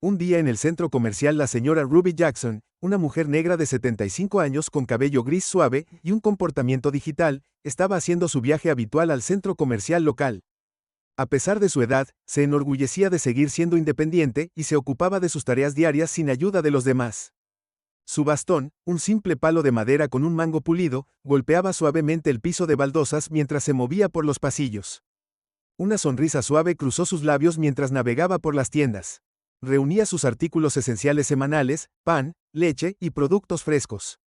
Un día en el centro comercial la señora Ruby Jackson, una mujer negra de 75 años con cabello gris suave y un comportamiento digital, estaba haciendo su viaje habitual al centro comercial local. A pesar de su edad, se enorgullecía de seguir siendo independiente y se ocupaba de sus tareas diarias sin ayuda de los demás. Su bastón, un simple palo de madera con un mango pulido, golpeaba suavemente el piso de baldosas mientras se movía por los pasillos. Una sonrisa suave cruzó sus labios mientras navegaba por las tiendas. Reunía sus artículos esenciales semanales, pan, leche y productos frescos.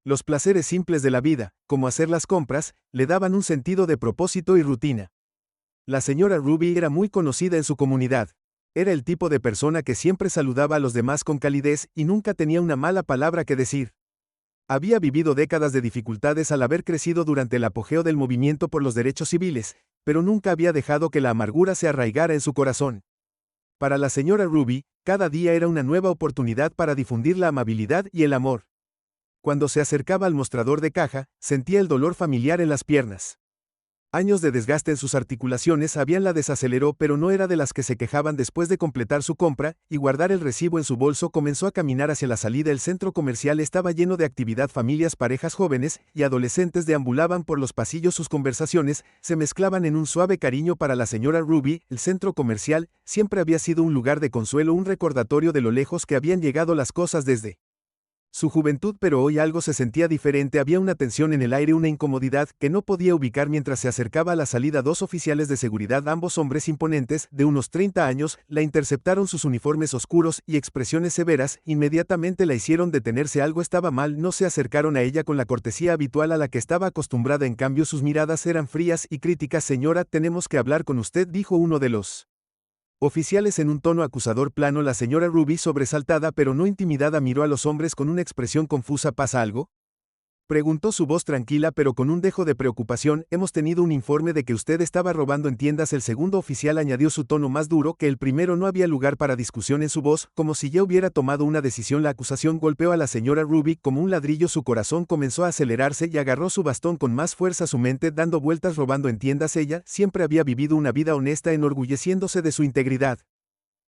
Los placeres simples de la vida, como hacer las compras, le daban un sentido de propósito y rutina. La señora Ruby era muy conocida en su comunidad. Era el tipo de persona que siempre saludaba a los demás con calidez y nunca tenía una mala palabra que decir. Había vivido décadas de dificultades al haber crecido durante el apogeo del movimiento por los derechos civiles, pero nunca había dejado que la amargura se arraigara en su corazón. Para la señora Ruby, cada día era una nueva oportunidad para difundir la amabilidad y el amor. Cuando se acercaba al mostrador de caja, sentía el dolor familiar en las piernas. Años de desgaste en sus articulaciones habían la desaceleró, pero no era de las que se quejaban después de completar su compra, y guardar el recibo en su bolso. Comenzó a caminar hacia la salida. El centro comercial estaba lleno de actividad. Familias, parejas jóvenes y adolescentes deambulaban por los pasillos. Sus conversaciones se mezclaban en un suave cariño. Para la señora Ruby, el centro comercial siempre había sido un lugar de consuelo, un recordatorio de lo lejos que habían llegado las cosas desde su juventud, pero hoy algo se sentía diferente. Había una tensión en el aire, una incomodidad que no podía ubicar. Mientras se acercaba a la salida, dos oficiales de seguridad, ambos hombres imponentes, de unos 30 años, la interceptaron. Sus uniformes oscuros y expresiones severas inmediatamente la hicieron detenerse. Algo estaba mal. No se acercaron a ella con la cortesía habitual a la que estaba acostumbrada. En cambio, sus miradas eran frías y críticas. Señora, tenemos que hablar con usted, dijo uno de los oficiales en un tono acusador plano. La señora Ruby, sobresaltada pero no intimidada, miró a los hombres con una expresión confusa. ¿Pasa algo?, preguntó, su voz tranquila pero con un dejo de preocupación. Hemos tenido un informe de que usted estaba robando en tiendas. El segundo oficial añadió, su tono más duro que el primero. No había lugar para discusión en su voz, como si ya hubiera tomado una decisión. La acusación golpeó a la señora Ruby como un ladrillo. Su corazón comenzó a acelerarse y agarró su bastón con más fuerza. Su mente dando vueltas. Robando en tiendas. Ella siempre había vivido una vida honesta, enorgulleciéndose de su integridad.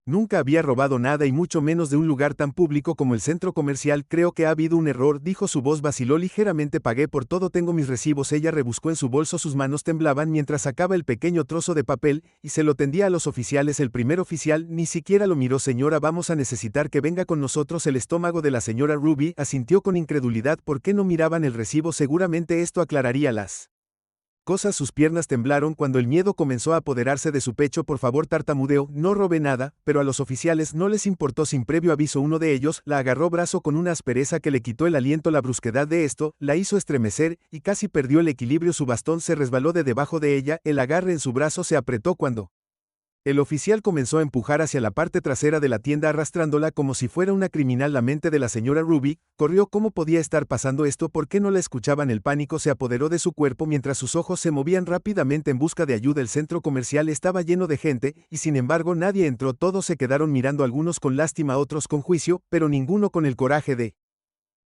Nunca había robado nada, y mucho menos de un lugar tan público como el centro comercial. Creo que ha habido un error, dijo. Su voz vaciló ligeramente. Pagué por todo, tengo mis recibos. Ella rebuscó en su bolso, sus manos temblaban mientras sacaba el pequeño trozo de papel y se lo tendía a los oficiales. El primer oficial ni siquiera lo miró. Señora, vamos a necesitar que venga con nosotros. El estómago de la señora Ruby asintió con incredulidad. ¿Por qué no miraban el recibo? Seguramente esto aclararía las cosas. Sus piernas temblaron cuando el miedo comenzó a apoderarse de su pecho. Por favor, tartamudeó, no robé nada, pero a los oficiales no les importó. Sin previo aviso, uno de ellos la agarró brazo con una aspereza que le quitó el aliento. La brusquedad de esto la hizo estremecer y casi perdió el equilibrio. Su bastón se resbaló de debajo de ella, el agarre en su brazo se apretó cuando el oficial comenzó a empujar hacia la parte trasera de la tienda, arrastrándola como si fuera una criminal. La mente de la señora Ruby corrió. ¿Cómo podía estar pasando esto? ¿Por qué no la escuchaban? El pánico se apoderó de su cuerpo mientras sus ojos se movían rápidamente en busca de ayuda. El centro comercial estaba lleno de gente, y sin embargo nadie entró. Todos se quedaron mirando, algunos con lástima, otros con juicio, pero ninguno con el coraje de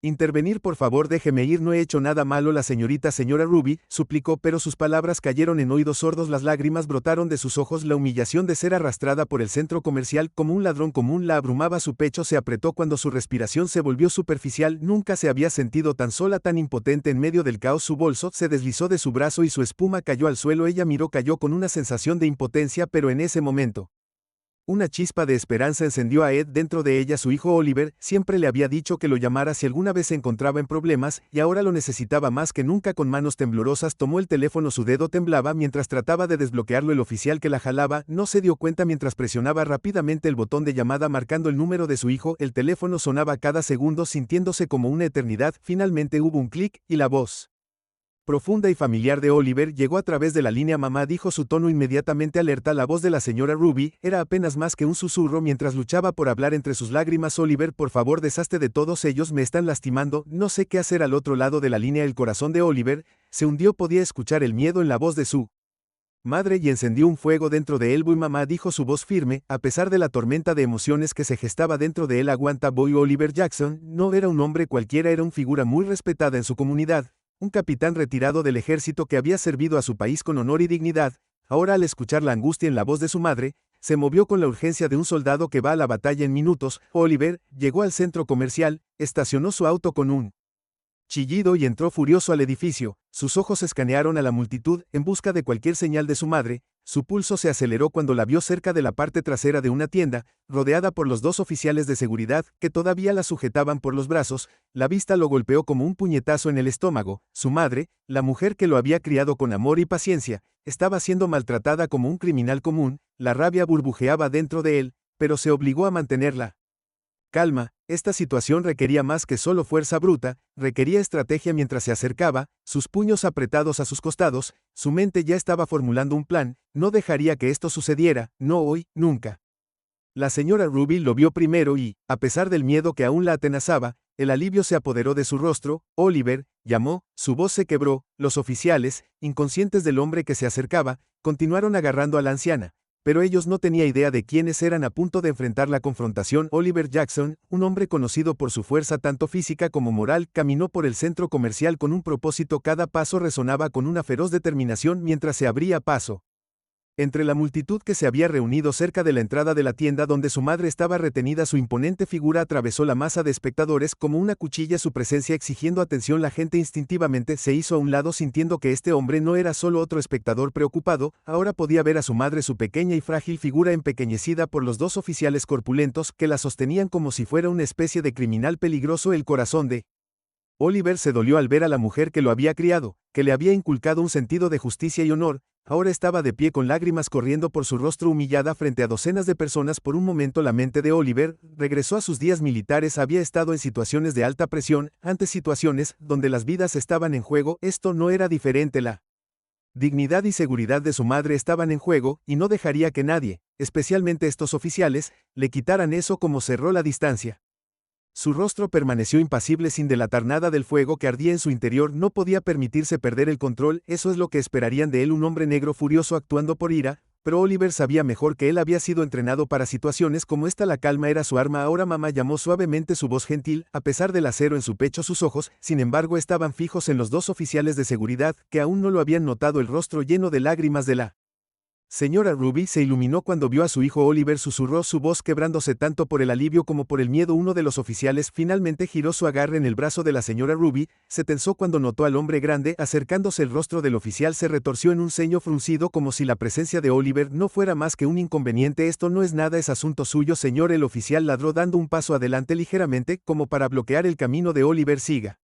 intervenir. Por favor, déjeme ir, no he hecho nada malo. La señora Ruby suplicó, pero sus palabras cayeron en oídos sordos. Las lágrimas brotaron de sus ojos. La humillación de ser arrastrada por el centro comercial como un ladrón común la abrumaba. Su pecho se apretó cuando su respiración se volvió superficial. Nunca se había sentido tan sola, tan impotente en medio del caos. Su bolso se deslizó de su brazo y su espuma cayó al suelo. Ella miró, cayó con una sensación de impotencia, pero en ese momento una chispa de esperanza encendió a Ed dentro de ella. Su hijo Oliver siempre le había dicho que lo llamara si alguna vez se encontraba en problemas, y ahora lo necesitaba más que nunca. Con manos temblorosas tomó el teléfono. Su dedo temblaba mientras trataba de desbloquearlo. El oficial que la jalaba no se dio cuenta mientras presionaba rápidamente el botón de llamada marcando el número de su hijo. El teléfono sonaba cada segundo, sintiéndose como una eternidad. Finalmente hubo un clic, y la voz profunda y familiar de Oliver llegó a través de la línea. Mamá, dijo, su tono inmediatamente alerta. La voz de la señora Ruby era apenas más que un susurro mientras luchaba por hablar entre sus lágrimas. Oliver, por favor, deshazte de todos ellos, me están lastimando. No sé qué hacer. Al otro lado de la línea el corazón de Oliver se hundió. Podía escuchar el miedo en la voz de su madre y encendió un fuego dentro de él. Voy, mamá, dijo su voz firme, a pesar de la tormenta de emociones que se gestaba dentro de él. Aguanta, voy. Oliver Jackson no era un hombre cualquiera, era una figura muy respetada en su comunidad. Un capitán retirado del ejército que había servido a su país con honor y dignidad. Ahora, al escuchar la angustia en la voz de su madre, Se movió con la urgencia de un soldado que va a la batalla en minutos. Oliver llegó al centro comercial, estacionó su auto con un chillido y entró furioso al edificio. Sus ojos escanearon a la multitud en busca de cualquier señal de su madre. Su pulso se aceleró cuando la vio cerca de la parte trasera de una tienda, rodeada por los dos oficiales de seguridad que todavía la sujetaban por los brazos. La vista lo golpeó como un puñetazo en el estómago. Su madre, la mujer que lo había criado con amor y paciencia, estaba siendo maltratada como un criminal común. La rabia burbujeaba dentro de él, pero se obligó a mantenerla calma. Esta situación requería más que solo fuerza bruta, requería estrategia. Mientras se acercaba, sus puños apretados a sus costados, su mente ya estaba formulando un plan. No dejaría que esto sucediera, no hoy, nunca. La señora Ruby lo vio primero y, a pesar del miedo que aún la atenazaba, el alivio se apoderó de su rostro. Oliver llamó, su voz se quebró. Los oficiales, inconscientes del hombre que se acercaba, continuaron agarrando a la anciana, pero ellos no tenían idea de quiénes eran a punto de enfrentar la confrontación. Oliver Jackson, un hombre conocido por su fuerza tanto física como moral, caminó por el centro comercial con un propósito. Cada paso resonaba con una feroz determinación mientras se abría paso entre la multitud que se había reunido cerca de la entrada de la tienda donde su madre estaba retenida. Su imponente figura atravesó la masa de espectadores como una cuchilla, su presencia exigiendo atención. La gente instintivamente se hizo a un lado, sintiendo que este hombre no era solo otro espectador preocupado. Ahora podía ver a su madre, su pequeña y frágil figura empequeñecida por los dos oficiales corpulentos que la sostenían como si fuera una especie de criminal peligroso. El corazón de Oliver se dolió al ver a la mujer que lo había criado, que le había inculcado un sentido de justicia y honor. Ahora estaba de pie con lágrimas corriendo por su rostro, humillada frente a docenas de personas. Por un momento la mente de Oliver regresó a sus días militares. Había estado en situaciones de alta presión, ante situaciones donde las vidas estaban en juego. Esto no era diferente. La dignidad y seguridad de su madre estaban en juego, y no dejaría que nadie, especialmente estos oficiales, le quitaran eso. Como cerró la distancia, su rostro permaneció impasible sin delatar nada del fuego que ardía en su interior. No podía permitirse perder el control. Eso es lo que esperarían de él, un hombre negro furioso actuando por ira, pero Oliver sabía mejor que él había sido entrenado para situaciones como esta. La calma era su arma. Ahora mamá, llamó suavemente, su voz gentil. A pesar del acero en su pecho, sus ojos, sin embargo, estaban fijos en los dos oficiales de seguridad, que aún no lo habían notado. El rostro lleno de lágrimas de la señora Ruby se iluminó cuando vio a su hijo. Oliver susurró, su voz quebrándose tanto por el alivio como por el miedo. Uno de los oficiales finalmente giró su agarre en el brazo de la señora Ruby. Se tensó cuando notó al hombre grande acercándose. El rostro del oficial se retorció en un ceño fruncido, como si la presencia de Oliver no fuera más que un inconveniente. Esto no es nada, es asunto suyo, señor. El oficial ladró, dando un paso adelante ligeramente, como para bloquear el camino de Oliver. Siga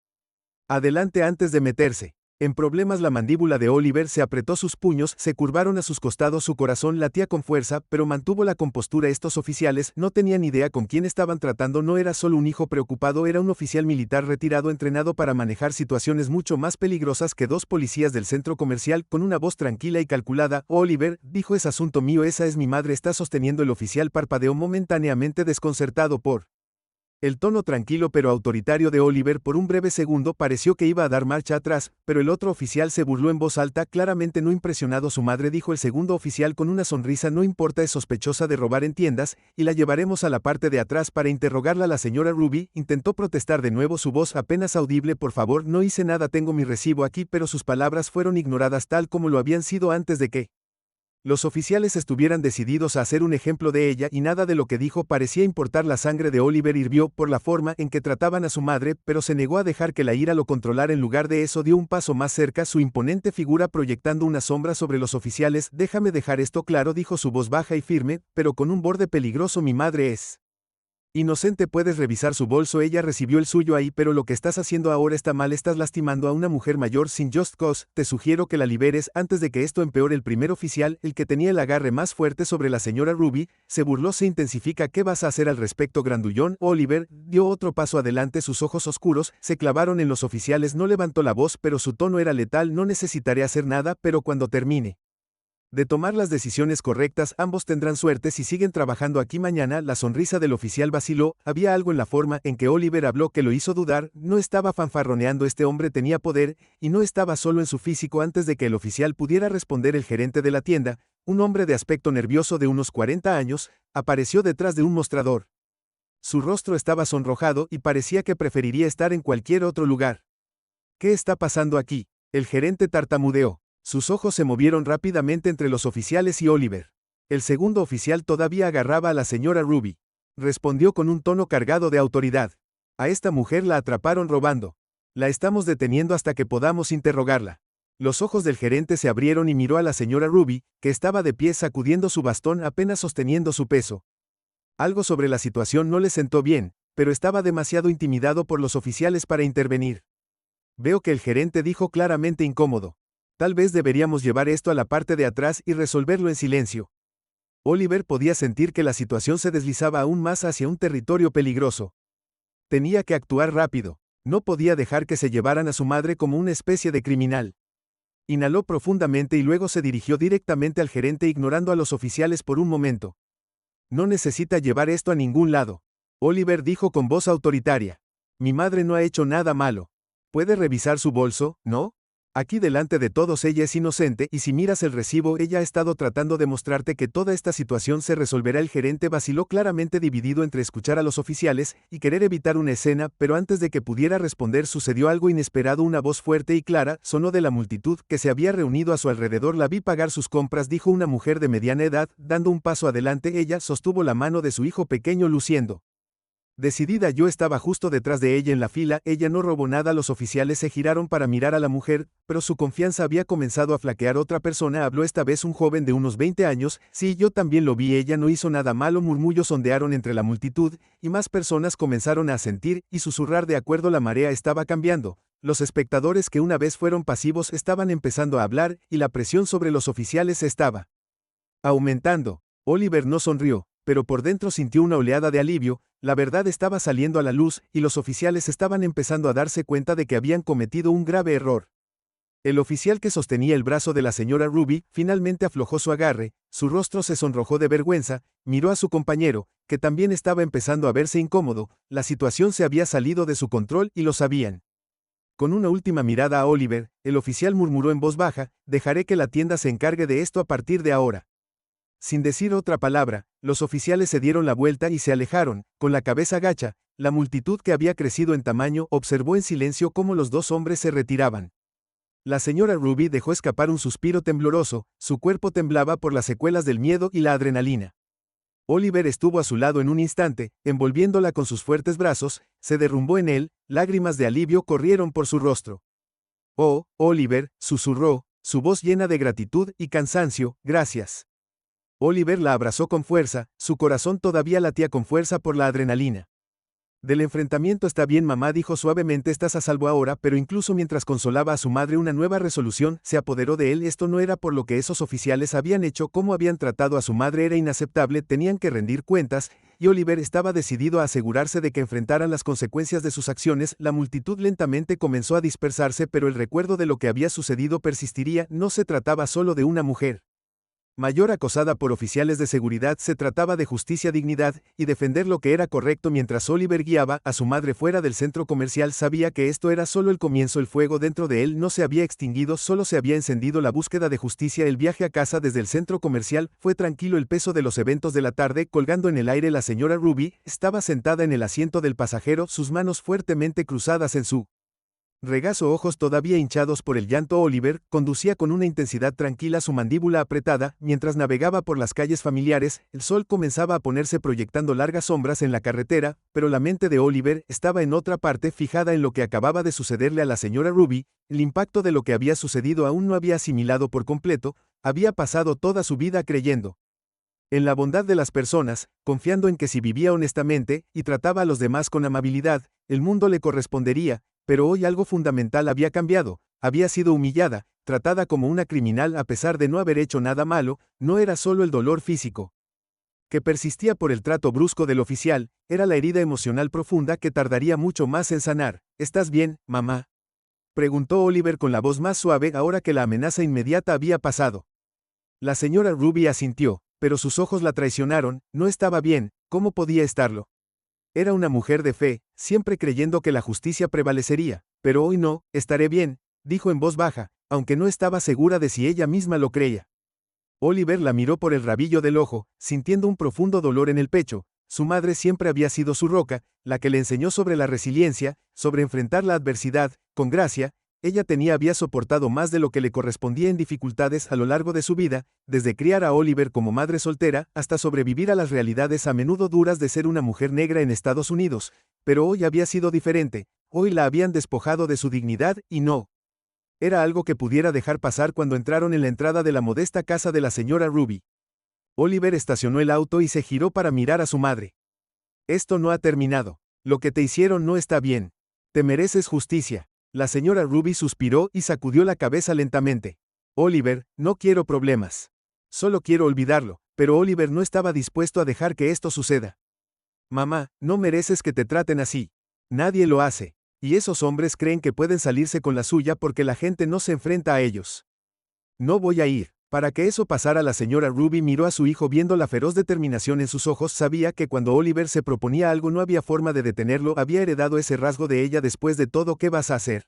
adelante antes de meterse en problemas. La mandíbula de Oliver se apretó, sus puños se curvaron a sus costados, su corazón latía con fuerza, pero mantuvo la compostura. Estos oficiales no tenían idea con quién estaban tratando. No era solo un hijo preocupado, era un oficial militar retirado, entrenado para manejar situaciones mucho más peligrosas que dos policías del centro comercial. Con una voz tranquila y calculada, Oliver dijo, es asunto mío, esa es mi madre, está sosteniendo. El oficial parpadeó momentáneamente, desconcertado por el tono tranquilo pero autoritario de Oliver. Por un breve segundo pareció que iba a dar marcha atrás, pero el otro oficial se burló en voz alta, claramente no impresionado. Su madre, dijo el segundo oficial con una sonrisa, no importa, es sospechosa de robar en tiendas, y la llevaremos a la parte de atrás para interrogarla. La señora Ruby intentó protestar de nuevo, su voz apenas audible, por favor, no hice nada, tengo mi recibo aquí, pero sus palabras fueron ignoradas tal como lo habían sido antes de que los oficiales estuvieran decididos a hacer un ejemplo de ella, y nada de lo que dijo parecía importar. La sangre de Oliver hirvió por la forma en que trataban a su madre, pero se negó a dejar que la ira lo controlara. En lugar de eso, dio un paso más cerca, su imponente figura proyectando una sombra sobre los oficiales. Déjame dejar esto claro, dijo, su voz baja y firme, pero con un borde peligroso, mi madre es inocente, puedes revisar su bolso. Ella recibió el suyo ahí, pero lo que estás haciendo ahora está mal, estás lastimando a una mujer mayor sin just cause. Te sugiero que la liberes antes de que esto empeore. El primer oficial, el que tenía el agarre más fuerte sobre la señora Ruby, se burló. Se intensifica, ¿qué vas a hacer al respecto, grandullón? Oliver dio otro paso adelante, sus ojos oscuros se clavaron en los oficiales. No levantó la voz, pero su tono era letal, no necesitaré hacer nada, pero cuando termine de tomar las decisiones correctas, ambos tendrán suerte si siguen trabajando aquí mañana. La sonrisa del oficial vaciló, había algo en la forma en que Oliver habló que lo hizo dudar. No estaba fanfarroneando, este hombre tenía poder, y no estaba solo en su físico. Antes de que el oficial pudiera responder, el gerente de la tienda, un hombre de aspecto nervioso de unos 40 años, apareció detrás de un mostrador. Su rostro estaba sonrojado y parecía que preferiría estar en cualquier otro lugar. ¿Qué está pasando aquí? El gerente tartamudeó. Sus ojos se movieron rápidamente entre los oficiales y Oliver. El segundo oficial todavía agarraba a la señora Ruby. Respondió con un tono cargado de autoridad. A esta mujer la atraparon robando. La estamos deteniendo hasta que podamos interrogarla. Los ojos del gerente se abrieron y miró a la señora Ruby, que estaba de pie sacudiendo su bastón apenas sosteniendo su peso. Algo sobre la situación no le sentó bien, pero estaba demasiado intimidado por los oficiales para intervenir. Veo que el gerente dijo claramente incómodo. Tal vez deberíamos llevar esto a la parte de atrás y resolverlo en silencio. Oliver podía sentir que la situación se deslizaba aún más hacia un territorio peligroso. Tenía que actuar rápido. No podía dejar que se llevaran a su madre como una especie de criminal. Inhaló profundamente y luego se dirigió directamente al gerente ignorando a los oficiales por un momento. No necesita llevar esto a ningún lado. Oliver dijo con voz autoritaria. Mi madre no ha hecho nada malo. ¿Puede revisar su bolso, no? Aquí delante de todos ella es inocente y si miras el recibo ella ha estado tratando de mostrarte que toda esta situación se resolverá. El gerente vaciló claramente dividido entre escuchar a los oficiales y querer evitar una escena, pero antes de que pudiera responder sucedió algo inesperado. Una voz fuerte y clara sonó de la multitud que se había reunido a su alrededor. La vi pagar sus compras, dijo una mujer de mediana edad, dando un paso adelante. Ella sostuvo la mano de su hijo pequeño luciendo. Decidida, yo estaba justo detrás de ella en la fila. Ella no robó nada. Los oficiales se giraron para mirar a la mujer, pero su confianza había comenzado a flaquear. Otra persona habló, esta vez un joven de unos 20 años. Sí, yo también lo vi, ella no hizo nada malo. Murmullos ondearon entre la multitud, y más personas comenzaron a asentir y susurrar de acuerdo. La marea estaba cambiando. Los espectadores que una vez fueron pasivos estaban empezando a hablar, y la presión sobre los oficiales estaba aumentando. Oliver no sonrió, pero por dentro sintió una oleada de alivio. La verdad estaba saliendo a la luz, y los oficiales estaban empezando a darse cuenta de que habían cometido un grave error. El oficial que sostenía el brazo de la señora Ruby finalmente aflojó su agarre, su rostro se sonrojó de vergüenza, miró a su compañero, que también estaba empezando a verse incómodo. La situación se había salido de su control y lo sabían. Con una última mirada a Oliver, el oficial murmuró en voz baja, dejaré que la tienda se encargue de esto a partir de ahora. Sin decir otra palabra, los oficiales se dieron la vuelta y se alejaron, con la cabeza gacha. La multitud, que había crecido en tamaño, observó en silencio cómo los dos hombres se retiraban. La señora Ruby dejó escapar un suspiro tembloroso, su cuerpo temblaba por las secuelas del miedo y la adrenalina. Oliver estuvo a su lado en un instante, envolviéndola con sus fuertes brazos, se derrumbó en él, lágrimas de alivio corrieron por su rostro. Oh, Oliver, susurró, su voz llena de gratitud y cansancio, gracias. Oliver la abrazó con fuerza, su corazón todavía latía con fuerza por la adrenalina. Del enfrentamiento está bien, mamá, dijo suavemente, estás a salvo ahora, pero incluso mientras consolaba a su madre una nueva resolución se apoderó de él. Esto no era por lo que esos oficiales habían hecho, cómo habían tratado a su madre era inaceptable, tenían que rendir cuentas, y Oliver estaba decidido a asegurarse de que enfrentaran las consecuencias de sus acciones. La multitud lentamente comenzó a dispersarse, pero el recuerdo de lo que había sucedido persistiría. No se trataba solo de una mujer mayor acosada por oficiales de seguridad, se trataba de justicia, dignidad, y defender lo que era correcto. Mientras Oliver guiaba a su madre fuera del centro comercial, sabía que esto era solo el comienzo. El fuego dentro de él no se había extinguido, solo se había encendido la búsqueda de justicia. El viaje a casa desde el centro comercial fue tranquilo. El peso de los eventos de la tarde colgando en el aire. La señora Ruby estaba sentada en el asiento del pasajero, sus manos fuertemente cruzadas en su regazo, ojos todavía hinchados por el llanto. Oliver conducía con una intensidad tranquila, su mandíbula apretada, mientras navegaba por las calles familiares. El sol comenzaba a ponerse, proyectando largas sombras en la carretera, pero la mente de Oliver estaba en otra parte, fijada en lo que acababa de sucederle a la señora Ruby. El impacto de lo que había sucedido aún no había asimilado por completo. Había pasado toda su vida creyendo en la bondad de las personas, confiando en que si vivía honestamente y trataba a los demás con amabilidad, el mundo le correspondería. Pero hoy algo fundamental había cambiado. Había sido humillada, tratada como una criminal a pesar de no haber hecho nada malo. No era solo el dolor físico que persistía por el trato brusco del oficial, era la herida emocional profunda que tardaría mucho más en sanar. ¿Estás bien, mamá?, preguntó Oliver con la voz más suave ahora que la amenaza inmediata había pasado. La señora Ruby asintió, pero sus ojos la traicionaron. No estaba bien. ¿Cómo podía estarlo? Era una mujer de fe, siempre creyendo que la justicia prevalecería. Pero hoy no. Estaré bien, dijo en voz baja, aunque no estaba segura de si ella misma lo creía. Oliver la miró por el rabillo del ojo, sintiendo un profundo dolor en el pecho. Su madre siempre había sido su roca, la que le enseñó sobre la resiliencia, sobre enfrentar la adversidad, con gracia, Ella había soportado más de lo que le correspondía en dificultades a lo largo de su vida, desde criar a Oliver como madre soltera hasta sobrevivir a las realidades a menudo duras de ser una mujer negra en Estados Unidos, pero hoy había sido diferente, hoy la habían despojado de su dignidad y no era algo que pudiera dejar pasar cuando entraron en la entrada de la modesta casa de la señora Ruby. Oliver estacionó el auto y se giró para mirar a su madre. Esto no ha terminado. Lo que te hicieron no está bien. Te mereces justicia. La señora Ruby suspiró y sacudió la cabeza lentamente. Oliver, no quiero problemas. Solo quiero olvidarlo, pero Oliver no estaba dispuesto a dejar que esto suceda. Mamá, no mereces que te traten así. Nadie lo hace. Y esos hombres creen que pueden salirse con la suya porque la gente no se enfrenta a ellos. No voy a ir. Para que eso pasara, la señora Ruby miró a su hijo viendo la feroz determinación en sus ojos. Sabía que cuando Oliver se proponía algo no había forma de detenerlo. Había heredado ese rasgo de ella. Después de todo, ¿qué vas a hacer?,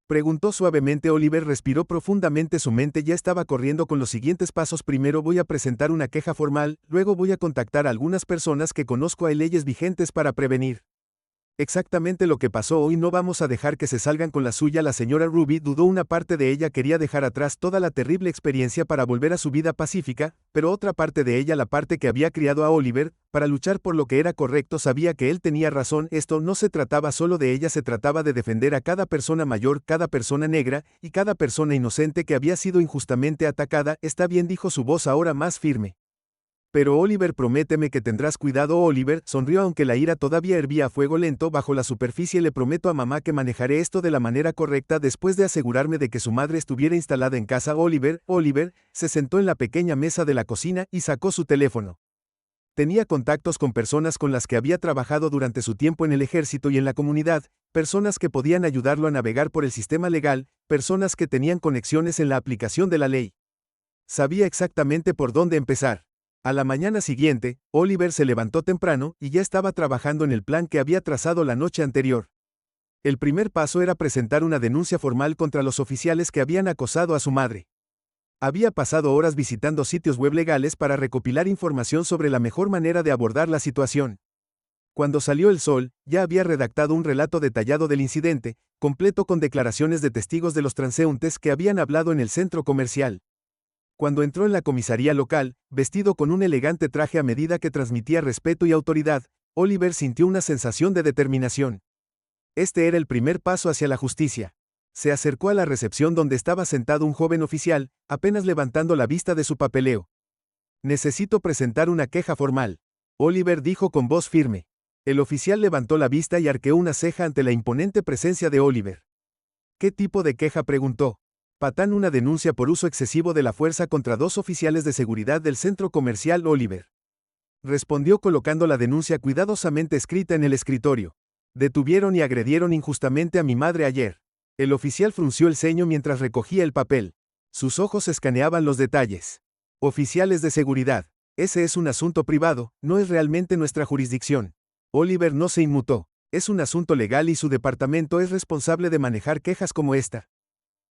preguntó suavemente. Oliver respiró profundamente. Su mente ya estaba corriendo con los siguientes pasos. Primero voy a presentar una queja formal, luego voy a contactar a algunas personas que conozco. Hay leyes vigentes para prevenir exactamente lo que pasó hoy. No vamos a dejar que se salgan con la suya. La señora Ruby dudó. Una parte de ella quería dejar atrás toda la terrible experiencia para volver a su vida pacífica, pero otra parte de ella, la parte que había criado a Oliver, para luchar por lo que era correcto, sabía que él tenía razón. Esto no se trataba solo de ella, se trataba de defender a cada persona mayor, cada persona negra, y cada persona inocente que había sido injustamente atacada. Está bien, dijo, su voz ahora más firme. Pero Oliver, prométeme que tendrás cuidado. Oliver sonrió aunque la ira todavía hervía a fuego lento bajo la superficie. Le prometo a mamá que manejaré esto de la manera correcta. Después de asegurarme de que su madre estuviera instalada en casa, Oliver se sentó en la pequeña mesa de la cocina y sacó su teléfono. Tenía contactos con personas con las que había trabajado durante su tiempo en el ejército y en la comunidad, personas que podían ayudarlo a navegar por el sistema legal, personas que tenían conexiones en la aplicación de la ley. Sabía exactamente por dónde empezar. A la mañana siguiente, Oliver se levantó temprano y ya estaba trabajando en el plan que había trazado la noche anterior. El primer paso era presentar una denuncia formal contra los oficiales que habían acosado a su madre. Había pasado horas visitando sitios web legales para recopilar información sobre la mejor manera de abordar la situación. Cuando salió el sol, ya había redactado un relato detallado del incidente, completo con declaraciones de testigos de los transeúntes que habían hablado en el centro comercial. Cuando entró en la comisaría local, vestido con un elegante traje a medida que transmitía respeto y autoridad, Oliver sintió una sensación de determinación. Este era el primer paso hacia la justicia. Se acercó a la recepción donde estaba sentado un joven oficial, apenas levantando la vista de su papeleo. Necesito presentar una queja formal, Oliver dijo con voz firme. El oficial levantó la vista y arqueó una ceja ante la imponente presencia de Oliver. ¿Qué tipo de queja?, preguntó. Patán, una denuncia por uso excesivo de la fuerza contra 2 oficiales de seguridad del centro comercial, Oliver respondió colocando la denuncia cuidadosamente escrita en el escritorio. Detuvieron y agredieron injustamente a mi madre ayer. El oficial frunció el ceño mientras recogía el papel. Sus ojos escaneaban los detalles. Oficiales de seguridad. Ese es un asunto privado, no es realmente nuestra jurisdicción. Oliver no se inmutó. Es un asunto legal y su departamento es responsable de manejar quejas como esta.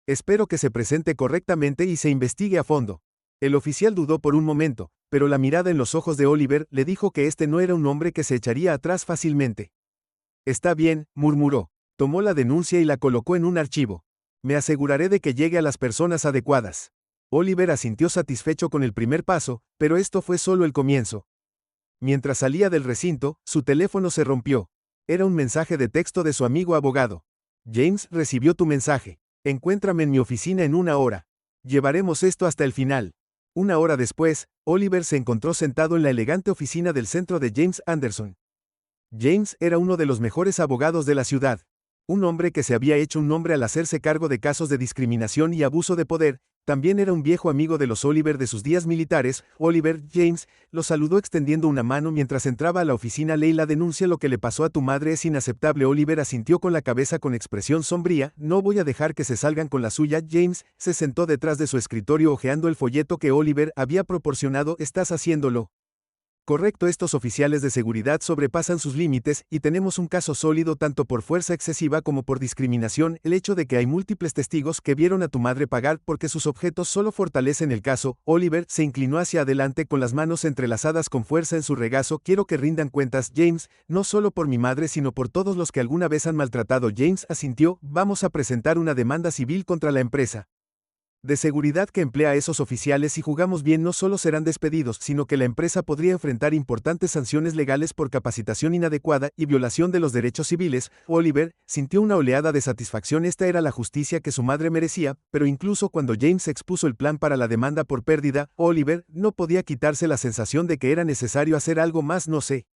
Espero que se presente correctamente y se investigue a fondo. El oficial dudó por un momento, pero la mirada en los ojos de Oliver le dijo que este no era un hombre que se echaría atrás fácilmente. Está bien, murmuró. Tomó la denuncia y la colocó en un archivo. Me aseguraré de que llegue a las personas adecuadas. Oliver asintió satisfecho con el primer paso, pero esto fue solo el comienzo. Mientras salía del recinto, su teléfono se rompió. Era un mensaje de texto de su amigo abogado. James, recibió tu mensaje. Encuéntrame en mi oficina en 1 hora. Llevaremos esto hasta el final. 1 hora después, Oliver se encontró sentado en la elegante oficina del centro de James Anderson. James era uno de los mejores abogados de la ciudad. Un hombre que se había hecho un nombre al hacerse cargo de casos de discriminación y abuso de poder. También era un viejo amigo de los Oliver de sus días militares. Oliver, James, lo saludó extendiendo una mano mientras entraba a la oficina. La denuncia, lo que le pasó a tu madre es inaceptable. Oliver asintió con la cabeza con expresión sombría. No voy a dejar que se salgan con la suya. James se sentó detrás de su escritorio hojeando el folleto que Oliver había proporcionado. Estás haciéndolo Correcto, estos oficiales de seguridad sobrepasan sus límites y tenemos un caso sólido tanto por fuerza excesiva como por discriminación. El hecho de que hay múltiples testigos que vieron a tu madre pagar porque sus objetos solo fortalecen el caso. Oliver se inclinó hacia adelante con las manos entrelazadas con fuerza en su regazo. Quiero que rindan cuentas, James, no solo por mi madre sino por todos los que alguna vez han maltratado. James asintió. Vamos a presentar una demanda civil contra la empresa de seguridad que emplea a esos oficiales. Si jugamos bien, no solo serán despedidos, sino que la empresa podría enfrentar importantes sanciones legales por capacitación inadecuada y violación de los derechos civiles. Oliver sintió una oleada de satisfacción. Esta era la justicia que su madre merecía, pero incluso cuando James expuso el plan para la demanda por pérdida, Oliver no podía quitarse la sensación de que era necesario hacer algo más. No sé.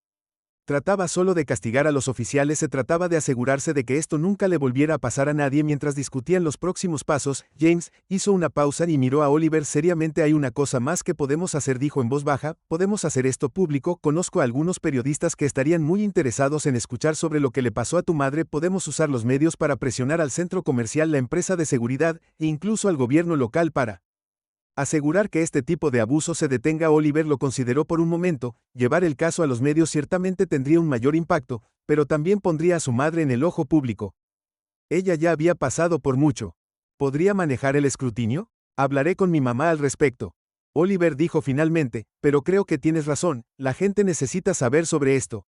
Trataba solo de castigar a los oficiales, se trataba de asegurarse de que esto nunca le volviera a pasar a nadie. Mientras discutían los próximos pasos, James hizo una pausa y miró a Oliver seriamente. Hay una cosa más que podemos hacer, dijo en voz baja, podemos hacer esto público. Conozco a algunos periodistas que estarían muy interesados en escuchar sobre lo que le pasó a tu madre. Podemos usar los medios para presionar al centro comercial, la empresa de seguridad e incluso al gobierno local para asegurar que este tipo de abuso se detenga. Oliver lo consideró por un momento. Llevar el caso a los medios ciertamente tendría un mayor impacto, pero también pondría a su madre en el ojo público. Ella ya había pasado por mucho. ¿Podría manejar el escrutinio? Hablaré con mi mamá al respecto. Oliver dijo finalmente, pero creo que tienes razón, la gente necesita saber sobre esto.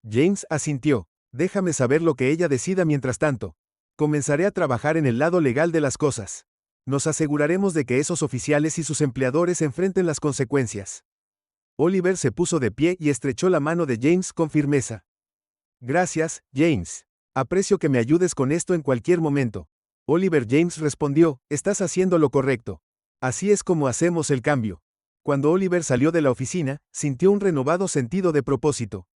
James asintió. Déjame saber lo que ella decida. Mientras tanto, comenzaré a trabajar en el lado legal de las cosas. Nos aseguraremos de que esos oficiales y sus empleadores enfrenten las consecuencias. Oliver se puso de pie y estrechó la mano de James con firmeza. Gracias, James. Aprecio que me ayudes con esto en cualquier momento. Oliver. James respondió, estás haciendo lo correcto. Así es como hacemos el cambio. Cuando Oliver salió de la oficina, sintió un renovado sentido de propósito.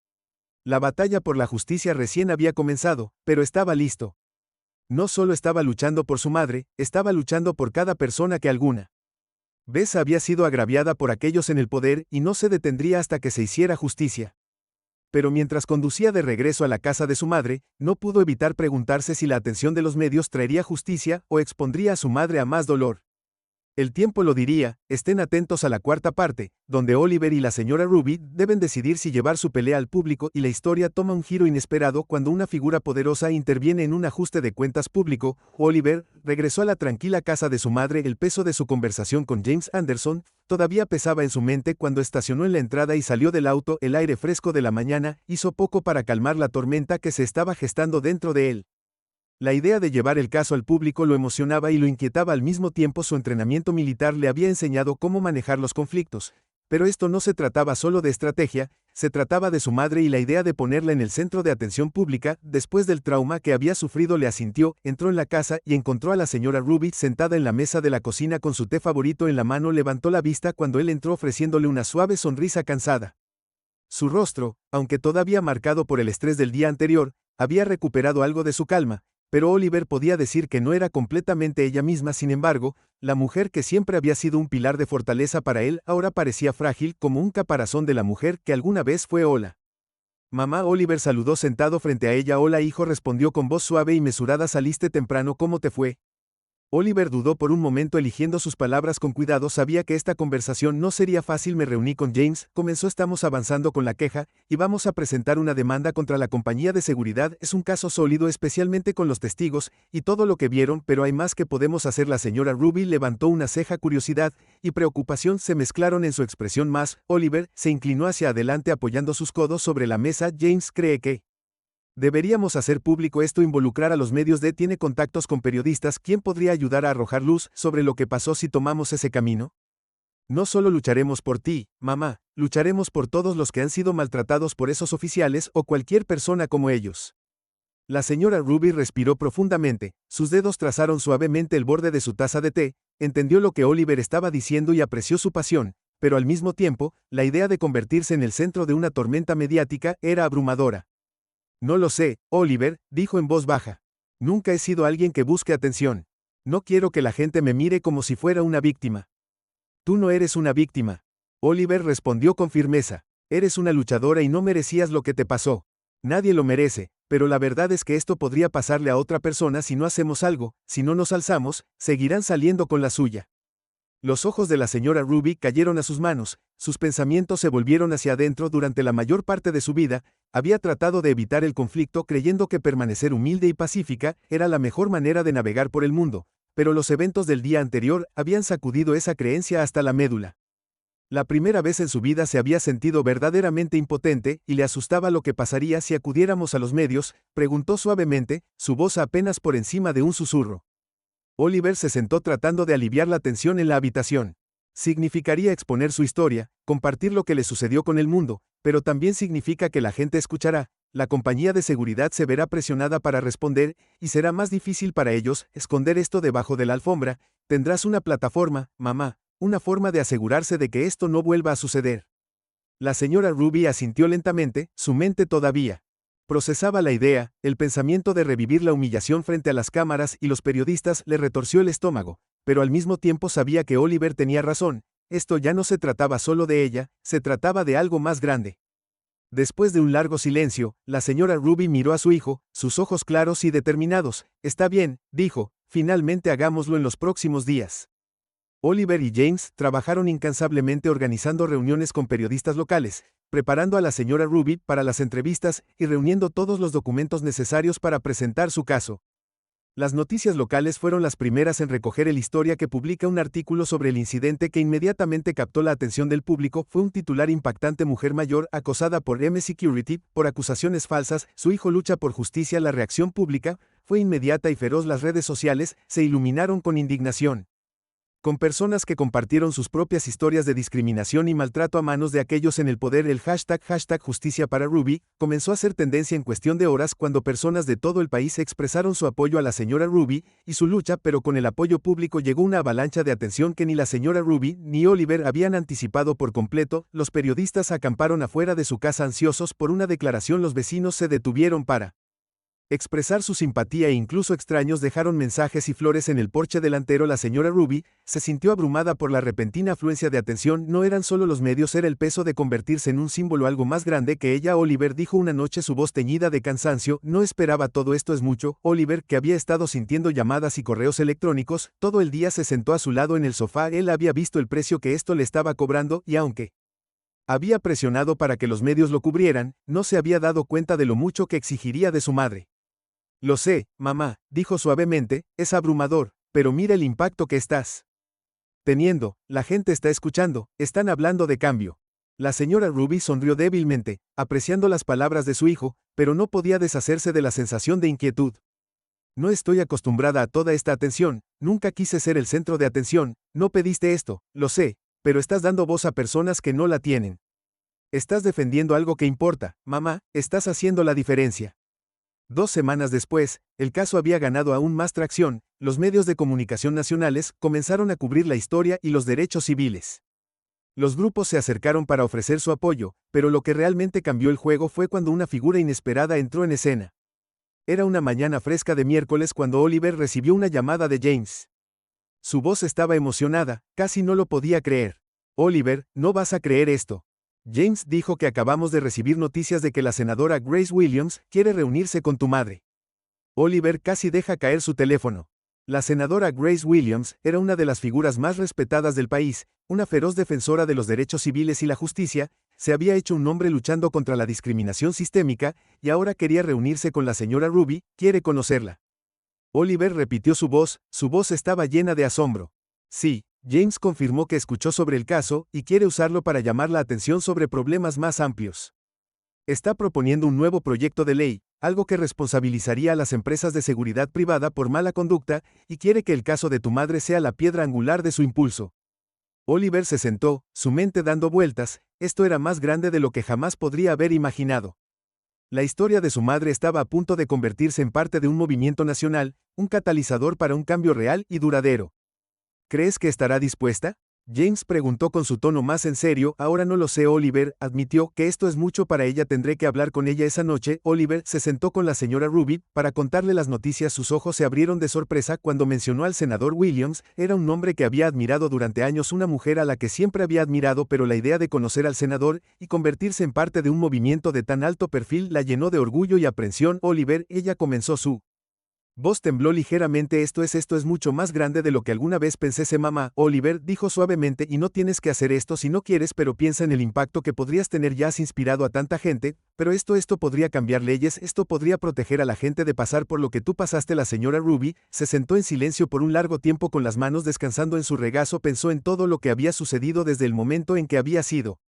La batalla por la justicia recién había comenzado, pero estaba listo. No solo estaba luchando por su madre, estaba luchando por cada persona que alguna vez había sido agraviada por aquellos en el poder, y no se detendría hasta que se hiciera justicia. Pero mientras conducía de regreso a la casa de su madre, no pudo evitar preguntarse si la atención de los medios traería justicia o expondría a su madre a más dolor. El tiempo lo diría. Estén atentos a la cuarta parte, donde Oliver y la señora Ruby deben decidir si llevar su pelea al público, y la historia toma un giro inesperado cuando una figura poderosa interviene en un ajuste de cuentas público. Oliver regresó a la tranquila casa de su madre. El peso de su conversación con James Anderson todavía pesaba en su mente cuando estacionó en la entrada y salió del auto. El aire fresco de la mañana hizo poco para calmar la tormenta que se estaba gestando dentro de él. La idea de llevar el caso al público lo emocionaba y lo inquietaba al mismo tiempo. Su entrenamiento militar le había enseñado cómo manejar los conflictos, pero esto no se trataba solo de estrategia, se trataba de su madre y la idea de ponerla en el centro de atención pública. Después del trauma que había sufrido, le asintió. Entró en la casa y encontró a la señora Ruby sentada en la mesa de la cocina con su té favorito en la mano. Levantó la vista cuando él entró ofreciéndole una suave sonrisa cansada. Su rostro, aunque todavía marcado por el estrés del día anterior, había recuperado algo de su calma. Pero Oliver podía decir que no era completamente ella misma. Sin embargo, la mujer que siempre había sido un pilar de fortaleza para él ahora parecía frágil como un caparazón de la mujer que alguna vez fue. Hola. Mamá. Oliver saludó sentado frente a ella. Hola, hijo, respondió con voz suave y mesurada. Saliste temprano, ¿cómo te fue? Oliver dudó por un momento, eligiendo sus palabras con cuidado. Sabía que esta conversación no sería fácil. Me reuní con James, comenzó. Estamos avanzando con la queja, y vamos a presentar una demanda contra la compañía de seguridad. Es un caso sólido, especialmente con los testigos y todo lo que vieron, pero hay más que podemos hacer. La señora Ruby levantó una ceja. Curiosidad y preocupación se mezclaron en su expresión. Más. Oliver se inclinó hacia adelante apoyando sus codos sobre la mesa. James cree que deberíamos hacer público esto, involucrar a los medios. Tiene contactos con periodistas. ¿Quién podría ayudar a arrojar luz sobre lo que pasó si tomamos ese camino? No solo lucharemos por ti, mamá, lucharemos por todos los que han sido maltratados por esos oficiales o cualquier persona como ellos. La señora Ruby respiró profundamente, sus dedos trazaron suavemente el borde de su taza de té, entendió lo que Oliver estaba diciendo y apreció su pasión, pero al mismo tiempo, la idea de convertirse en el centro de una tormenta mediática era abrumadora. No lo sé, Oliver, dijo en voz baja. Nunca he sido alguien que busque atención. No quiero que la gente me mire como si fuera una víctima. Tú no eres una víctima. Oliver respondió con firmeza. Eres una luchadora y no merecías lo que te pasó. Nadie lo merece, pero la verdad es que esto podría pasarle a otra persona si no hacemos algo. Si no nos alzamos, seguirán saliendo con la suya. Los ojos de la señora Ruby cayeron a sus manos, sus pensamientos se volvieron hacia adentro durante la mayor parte de su vida. Había tratado de evitar el conflicto creyendo que permanecer humilde y pacífica era la mejor manera de navegar por el mundo, pero los eventos del día anterior habían sacudido esa creencia hasta la médula. La primera vez en su vida se había sentido verdaderamente impotente y le asustaba lo que pasaría si acudiéramos a los medios, preguntó suavemente, su voz apenas por encima de un susurro. Oliver se sentó tratando de aliviar la tensión en la habitación. Significaría exponer su historia, compartir lo que le sucedió con el mundo, pero también significa que la gente escuchará, la compañía de seguridad se verá presionada para responder, y será más difícil para ellos esconder esto debajo de la alfombra. Tendrás una plataforma, mamá, una forma de asegurarse de que esto no vuelva a suceder. La señora Ruby asintió lentamente, su mente todavía procesaba la idea, el pensamiento de revivir la humillación frente a las cámaras y los periodistas le retorció el estómago, pero al mismo tiempo sabía que Oliver tenía razón, esto ya no se trataba solo de ella, se trataba de algo más grande. Después de un largo silencio, la señora Ruby miró a su hijo, sus ojos claros y determinados. Está bien, dijo, finalmente hagámoslo en los próximos días. Oliver y James trabajaron incansablemente organizando reuniones con periodistas locales, preparando a la señora Ruby para las entrevistas y reuniendo todos los documentos necesarios para presentar su caso. Las noticias locales fueron las primeras en recoger el Historia, que publica un artículo sobre el incidente que inmediatamente captó la atención del público. Fue un titular impactante: mujer mayor acosada por M-Security por acusaciones falsas, su hijo lucha por justicia. La reacción pública fue inmediata y feroz. Las redes sociales se iluminaron con indignación, con personas que compartieron sus propias historias de discriminación y maltrato a manos de aquellos en el poder. El hashtag Justicia para Ruby comenzó a ser tendencia en cuestión de horas cuando personas de todo el país expresaron su apoyo a la señora Ruby y su lucha, pero con el apoyo público llegó una avalancha de atención que ni la señora Ruby ni Oliver habían anticipado por completo. Los periodistas acamparon afuera de su casa ansiosos por una declaración. Los vecinos se detuvieron para expresar su simpatía e incluso extraños dejaron mensajes y flores en el porche delantero. La señora Ruby se sintió abrumada por la repentina afluencia de atención. No eran solo los medios, era el peso de convertirse en un símbolo, algo más grande que ella. Oliver dijo una noche, su voz teñida de cansancio, no esperaba todo esto. Es mucho. Oliver, que había estado sintiendo llamadas y correos electrónicos todo el día, se sentó a su lado en el sofá. Él había visto el precio que esto le estaba cobrando y aunque había presionado para que los medios lo cubrieran, no se había dado cuenta de lo mucho que exigiría de su madre. Lo sé, mamá, dijo suavemente, es abrumador, pero mira el impacto que estás teniendo, la gente está escuchando, están hablando de cambio. La señora Ruby sonrió débilmente, apreciando las palabras de su hijo, pero no podía deshacerse de la sensación de inquietud. No estoy acostumbrada a toda esta atención, nunca quise ser el centro de atención, no pediste esto, lo sé, pero estás dando voz a personas que no la tienen. Estás defendiendo algo que importa, mamá, estás haciendo la diferencia. 2 semanas después, el caso había ganado aún más tracción. Los medios de comunicación nacionales comenzaron a cubrir la historia y los derechos civiles. Los grupos se acercaron para ofrecer su apoyo, pero lo que realmente cambió el juego fue cuando una figura inesperada entró en escena. Era una mañana fresca de miércoles cuando Oliver recibió una llamada de James. Su voz estaba emocionada, casi no lo podía creer. Oliver, no vas a creer esto. James dijo que acabamos de recibir noticias de que la senadora Grace Williams quiere reunirse con tu madre. Oliver casi deja caer su teléfono. La senadora Grace Williams era una de las figuras más respetadas del país, una feroz defensora de los derechos civiles y la justicia. Se había hecho un nombre luchando contra la discriminación sistémica y ahora quería reunirse con la señora Ruby. ¿Quiere conocerla? Oliver repitió su voz estaba llena de asombro. Sí. James confirmó que escuchó sobre el caso y quiere usarlo para llamar la atención sobre problemas más amplios. Está proponiendo un nuevo proyecto de ley, algo que responsabilizaría a las empresas de seguridad privada por mala conducta, y quiere que el caso de tu madre sea la piedra angular de su impulso. Oliver se sentó, su mente dando vueltas. Esto era más grande de lo que jamás podría haber imaginado. La historia de su madre estaba a punto de convertirse en parte de un movimiento nacional, un catalizador para un cambio real y duradero. ¿Crees que estará dispuesta? James preguntó con su tono más en serio. Ahora no lo sé. Oliver admitió que esto es mucho para ella. Tendré que hablar con ella esa noche. Oliver se sentó con la señora Ruby para contarle las noticias. Sus ojos se abrieron de sorpresa cuando mencionó al senador Williams. Era un nombre que había admirado durante años, una mujer a la que siempre había admirado, pero la idea de conocer al senador y convertirse en parte de un movimiento de tan alto perfil la llenó de orgullo y aprensión. Oliver, ella comenzó su Voz tembló ligeramente. Esto es mucho más grande de lo que alguna vez pensé, mamá. Oliver dijo suavemente, y no tienes que hacer esto si no quieres, pero piensa en el impacto que podrías tener. Ya has inspirado a tanta gente, pero esto podría cambiar leyes, esto podría proteger a la gente de pasar por lo que tú pasaste. La señora Ruby se sentó en silencio por un largo tiempo con las manos descansando en su regazo. Pensó en todo lo que había sucedido desde el momento en que había sido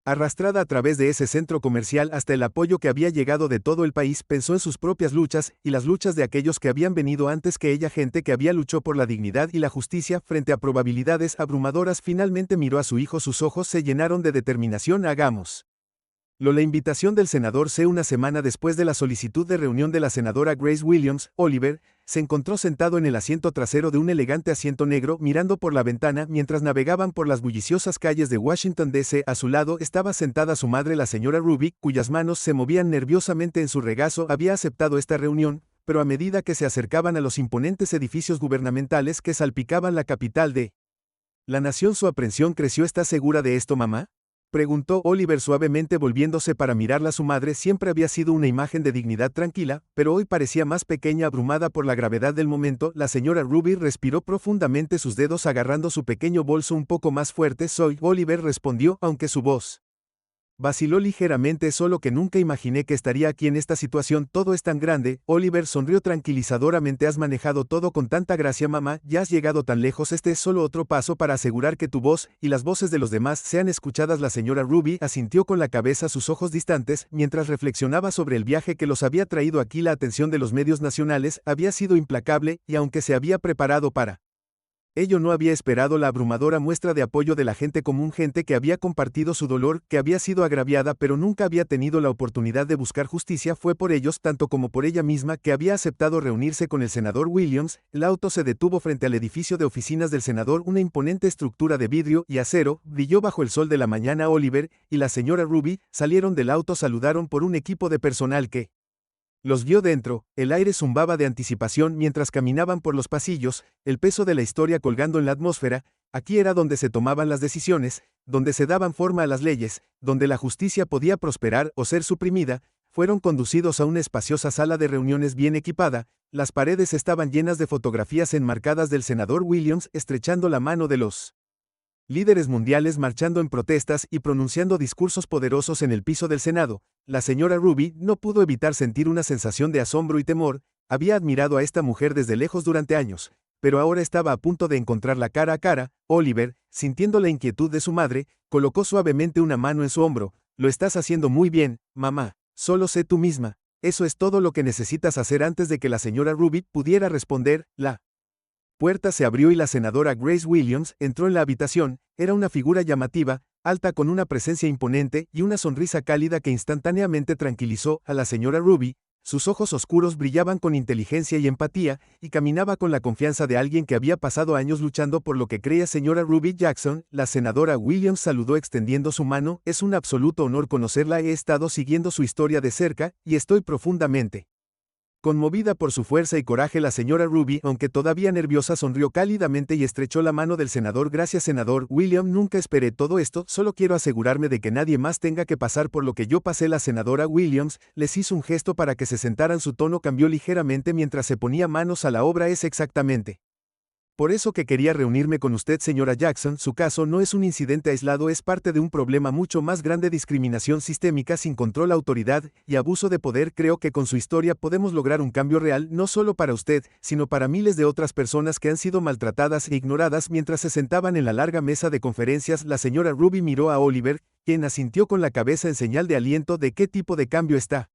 arrastrada a través de ese centro comercial hasta el apoyo que había llegado de todo el país. Pensó en sus propias luchas y las luchas de aquellos que habían venido antes que ella, gente que había luchado por la dignidad y la justicia frente a probabilidades abrumadoras. Finalmente miró a su hijo, sus ojos se llenaron de determinación. Hagamos la invitación del senador C. Una semana después de la solicitud de reunión de la senadora Grace Williams, Oliver se encontró sentado en el asiento trasero de un elegante asiento negro, mirando por la ventana mientras navegaban por las bulliciosas calles de Washington, D.C. A su lado estaba sentada su madre, la señora Ruby, cuyas manos se movían nerviosamente en su regazo. Había aceptado esta reunión, pero a medida que se acercaban a los imponentes edificios gubernamentales que salpicaban la capital de la nación, su aprensión creció. ¿Estás segura de esto, mamá?, preguntó Oliver suavemente, volviéndose para mirarla. Su madre siempre había sido una imagen de dignidad tranquila, pero hoy parecía más pequeña, abrumada por la gravedad del momento. La señora Ruby respiró profundamente, sus dedos agarrando su pequeño bolso un poco más fuerte. Soy Oliver, respondió, aunque su voz vaciló ligeramente. Solo que nunca imaginé que estaría aquí en esta situación. Todo es tan grande. Oliver sonrió tranquilizadoramente. Has manejado todo con tanta gracia, mamá, ya has llegado tan lejos. Este es solo otro paso para asegurar que tu voz y las voces de los demás sean escuchadas. La señora Ruby asintió con la cabeza, sus ojos distantes, mientras reflexionaba sobre el viaje que los había traído aquí. La atención de los medios nacionales había sido implacable, y aunque se había preparado para ello, no había esperado la abrumadora muestra de apoyo de la gente común, gente que había compartido su dolor, que había sido agraviada pero nunca había tenido la oportunidad de buscar justicia. Fue por ellos, tanto como por ella misma, que había aceptado reunirse con el senador Williams. El auto se detuvo frente al edificio de oficinas del senador. Una imponente estructura de vidrio y acero brilló bajo el sol de la mañana. Oliver y la señora Ruby salieron del auto, saludaron por un equipo de personal que los vio dentro. El aire zumbaba de anticipación mientras caminaban por los pasillos, el peso de la historia colgando en la atmósfera. Aquí era donde se tomaban las decisiones, donde se daban forma a las leyes, donde la justicia podía prosperar o ser suprimida. Fueron conducidos a una espaciosa sala de reuniones bien equipada. Las paredes estaban llenas de fotografías enmarcadas del senador Williams estrechando la mano de los líderes mundiales, marchando en protestas y pronunciando discursos poderosos en el piso del Senado. La señora Ruby no pudo evitar sentir una sensación de asombro y temor. Había admirado a esta mujer desde lejos durante años, pero ahora estaba a punto de encontrarla cara a cara. Oliver, sintiendo la inquietud de su madre, colocó suavemente una mano en su hombro. Lo estás haciendo muy bien, mamá. Solo sé tú misma. Eso es todo lo que necesitas hacer. Antes de que la señora Ruby pudiera responder, la puerta se abrió y la senadora Grace Williams entró en la habitación. Era una figura llamativa, alta, con una presencia imponente y una sonrisa cálida que instantáneamente tranquilizó a la señora Ruby. Sus ojos oscuros brillaban con inteligencia y empatía, y caminaba con la confianza de alguien que había pasado años luchando por lo que creía. Señora Ruby Jackson, la senadora Williams saludó extendiendo su mano. Es un absoluto honor conocerla. He estado siguiendo su historia de cerca, y estoy profundamente conmovida por su fuerza y coraje. La señora Ruby, aunque todavía nerviosa, sonrió cálidamente y estrechó la mano del senador. Gracias, senador William. Nunca esperé todo esto, solo quiero asegurarme de que nadie más tenga que pasar por lo que yo pasé. La senadora Williams les hizo un gesto para que se sentaran. Su tono cambió ligeramente mientras se ponía manos a la obra. Es exactamente por eso que quería reunirme con usted, señora Jackson. Su caso no es un incidente aislado, es parte de un problema mucho más grande: discriminación sistémica sin control, autoridad y abuso de poder. Creo que con su historia podemos lograr un cambio real, no solo para usted, sino para miles de otras personas que han sido maltratadas e ignoradas. Mientras se sentaban en la larga mesa de conferencias, la señora Ruby miró a Oliver, quien asintió con la cabeza en señal de aliento. ¿De qué tipo de cambio está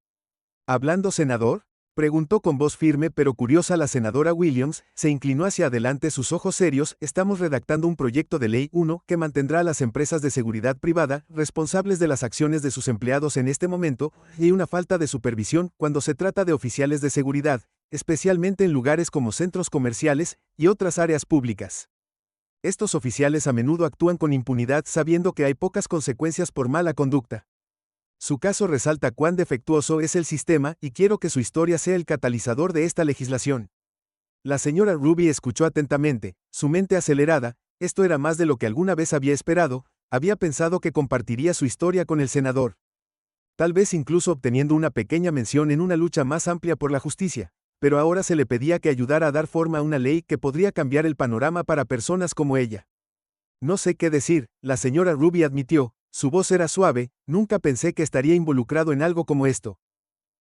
hablando, senador?, preguntó con voz firme pero curiosa. La senadora Williams se inclinó hacia adelante, sus ojos serios. Estamos redactando un proyecto de ley 1 que mantendrá a las empresas de seguridad privada responsables de las acciones de sus empleados en este momento, y una falta de supervisión cuando se trata de oficiales de seguridad, especialmente en lugares como centros comerciales y otras áreas públicas. Estos oficiales a menudo actúan con impunidad, sabiendo que hay pocas consecuencias por mala conducta. Su caso resalta cuán defectuoso es el sistema, y quiero que su historia sea el catalizador de esta legislación. La señora Ruby escuchó atentamente, su mente acelerada. Esto era más de lo que alguna vez había esperado. Había pensado que compartiría su historia con el senador, tal vez incluso obteniendo una pequeña mención en una lucha más amplia por la justicia. pero ahora se le pedía que ayudara a dar forma a una ley que podría cambiar el panorama para personas como ella. No sé qué decir, la señora Ruby admitió, su voz era suave, nunca pensé que estaría involucrado en algo como esto.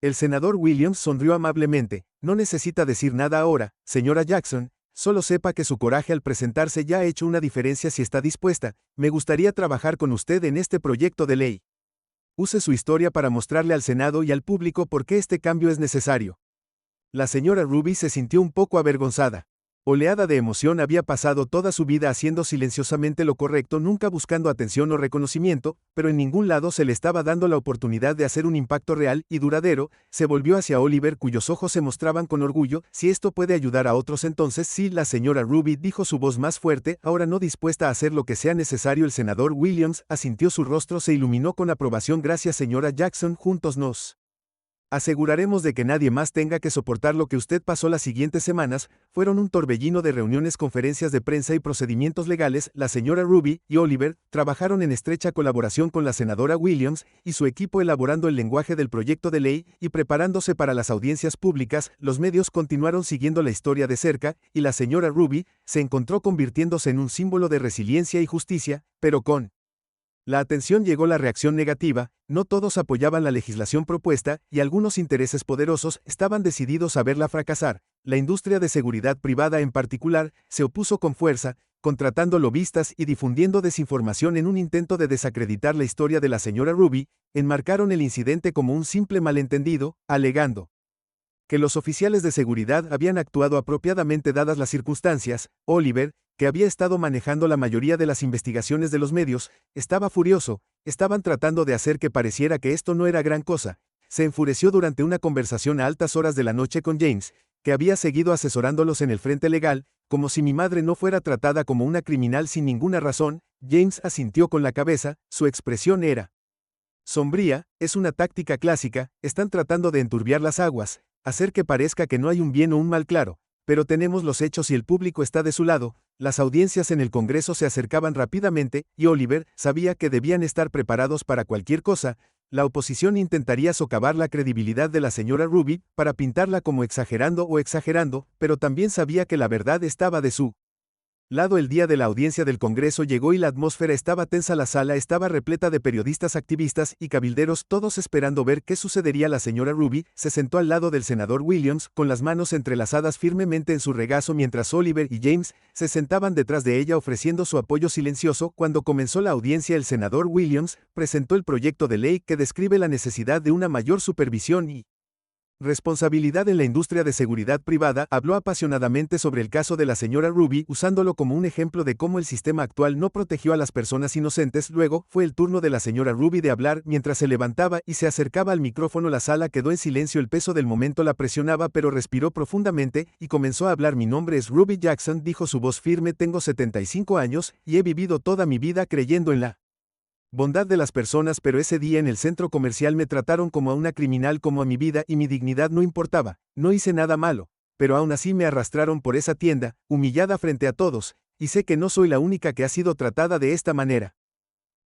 El senador Williams sonrió amablemente, no necesita decir nada ahora, señora Jackson, solo sepa que su coraje al presentarse ya ha hecho una diferencia si está dispuesta, me gustaría trabajar con usted en este proyecto de ley. Use su historia para mostrarle al Senado y al público por qué este cambio es necesario. La señora Ruby se sintió un poco avergonzada. Oleada de emoción, había pasado toda su vida haciendo silenciosamente lo correcto, nunca buscando atención o reconocimiento, pero en ningún lado se le estaba dando la oportunidad de hacer un impacto real y duradero. Se volvió hacia Oliver, cuyos ojos se mostraban con orgullo. Si esto puede ayudar a otros, entonces sí. La señora Ruby dijo, su voz más fuerte, ahora no dispuesta a hacer lo que sea necesario. El senador Williams asintió, su rostro se iluminó con aprobación. Gracias, señora Jackson, juntos nos aseguraremos de que nadie más tenga que soportar lo que usted pasó. Las siguientes semanas fueron un torbellino de reuniones, conferencias de prensa y procedimientos legales. La señora Ruby y Oliver trabajaron en estrecha colaboración con la senadora Williams y su equipo, elaborando el lenguaje del proyecto de ley y preparándose para las audiencias públicas. Los medios continuaron siguiendo la historia de cerca, y la señora Ruby se encontró convirtiéndose en un símbolo de resiliencia y justicia, pero con la atención llegó la reacción negativa. No todos apoyaban la legislación propuesta, y algunos intereses poderosos estaban decididos a verla fracasar. La industria de seguridad privada en particular se opuso con fuerza, contratando lobistas y difundiendo desinformación en un intento de desacreditar la historia de la señora Ruby. Enmarcaron el incidente como un simple malentendido, alegando que los oficiales de seguridad habían actuado apropiadamente dadas las circunstancias. Oliver, que había estado manejando la mayoría de las investigaciones de los medios, estaba furioso. Estaban tratando de hacer que pareciera que esto no era gran cosa. Se enfureció durante una conversación a altas horas de la noche con James, que había seguido asesorándolos en el frente legal. Como si mi madre no fuera tratada como una criminal sin ninguna razón. James asintió con la cabeza, su expresión era sombría. Es una táctica clásica, están tratando de enturbiar las aguas, hacer que parezca que no hay un bien o un mal claro, pero tenemos los hechos y el público está de su lado. Las audiencias en el Congreso se acercaban rápidamente, y Oliver sabía que debían estar preparados para cualquier cosa. La oposición intentaría socavar la credibilidad de la señora Ruby para pintarla como exagerando, pero también sabía que la verdad estaba de su lado. El día de la audiencia del Congreso llegó y la atmósfera estaba tensa. La sala estaba repleta de periodistas, activistas y cabilderos, todos esperando ver qué sucedería. La señora Ruby se sentó al lado del senador Williams, con las manos entrelazadas firmemente en su regazo, mientras Oliver y James se sentaban detrás de ella ofreciendo su apoyo silencioso. Cuando comenzó la audiencia, el senador Williams presentó el proyecto de ley que describe la necesidad de una mayor supervisión y responsabilidad en la industria de seguridad privada. Habló apasionadamente sobre el caso de la señora Ruby, usándolo como un ejemplo de cómo el sistema actual no protegió a las personas inocentes. Luego, fue el turno de la señora Ruby de hablar. Mientras se levantaba y se acercaba al micrófono, la sala quedó en silencio. El peso del momento la presionaba, pero respiró profundamente y comenzó a hablar. Mi nombre es Ruby Jackson, dijo su voz firme, tengo 75 años, y he vivido toda mi vida creyendo en la bondad de las personas, pero ese día en el centro comercial me trataron como a una criminal, como a mi vida y mi dignidad no importaba. No hice nada malo, pero aún así me arrastraron por esa tienda, humillada frente a todos, y sé que no soy la única que ha sido tratada de esta manera.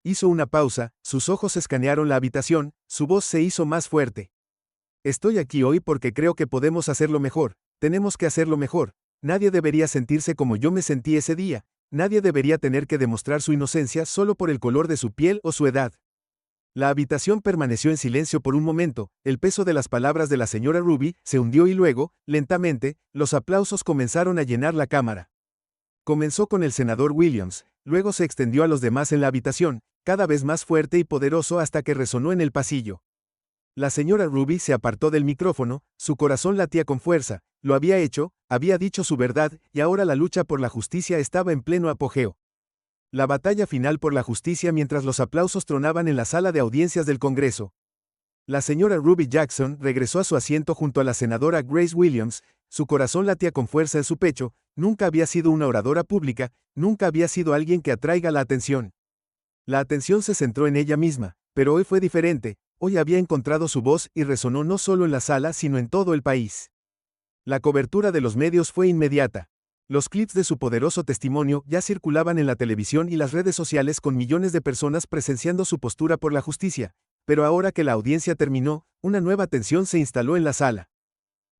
Hizo una pausa, sus ojos escanearon la habitación, su voz se hizo más fuerte. Estoy aquí hoy porque creo que podemos hacerlo mejor, tenemos que hacerlo mejor. Nadie debería sentirse como yo me sentí ese día. Nadie debería tener que demostrar su inocencia solo por el color de su piel o su edad. La habitación permaneció en silencio por un momento. El peso de las palabras de la señora Ruby se hundió y luego, lentamente, los aplausos comenzaron a llenar la cámara. Comenzó con el senador Williams, luego se extendió a los demás en la habitación, cada vez más fuerte y poderoso hasta que resonó en el pasillo. La señora Ruby se apartó del micrófono, su corazón latía con fuerza. Lo había hecho, había dicho su verdad, y ahora la lucha por la justicia estaba en pleno apogeo. La batalla final por la justicia. Mientras los aplausos tronaban en la sala de audiencias del Congreso, la señora Ruby Jackson regresó a su asiento junto a la senadora Grace Williams. Su corazón latía con fuerza en su pecho. Nunca había sido una oradora pública, nunca había sido alguien que atraiga la atención. La atención se centró en ella misma, pero hoy fue diferente. Hoy había encontrado su voz y resonó no solo en la sala sino en todo el país. La cobertura de los medios fue inmediata. Los clips de su poderoso testimonio ya circulaban en la televisión y las redes sociales, con millones de personas presenciando su postura por la justicia. Pero ahora que la audiencia terminó, una nueva tensión se instaló en la sala.